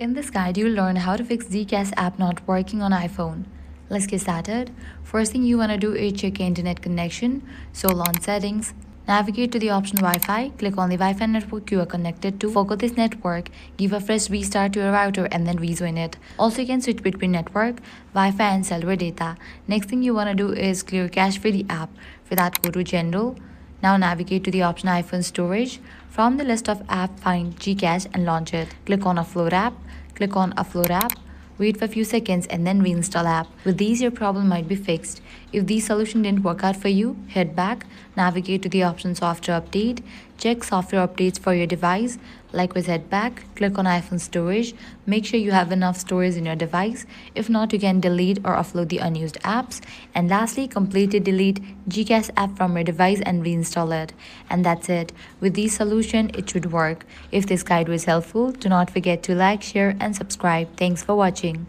In this guide, you'll learn how to fix GCash app not working on iPhone. Let's get started. First thing you want to do is check your internet connection. So launch settings, navigate to the option Wi-Fi, click on the Wi-Fi network you are connected to. Forget this network, give a fresh restart to your router and then rejoin it. Also, you can switch between network, Wi-Fi and cellular data. Next thing you want to do is clear cache for the app. For that, go to General. Now navigate to the option iPhone Storage. From the list of apps, find GCash and launch it. Click on Upload app. Click on Upload app. Wait for a few seconds and then reinstall app. With these, your problem might be fixed. If the solution didn't work out for you, head back, navigate to the option Software Update, check software updates for your device. Likewise, head back, click on iPhone Storage, make sure you have enough storage in your device. If not, you can delete or offload the unused apps. And lastly, completely delete GCash app from your device and reinstall it. And that's it. With this solution, it should work. If this guide was helpful, do not forget to like, share, and subscribe. Thanks for watching.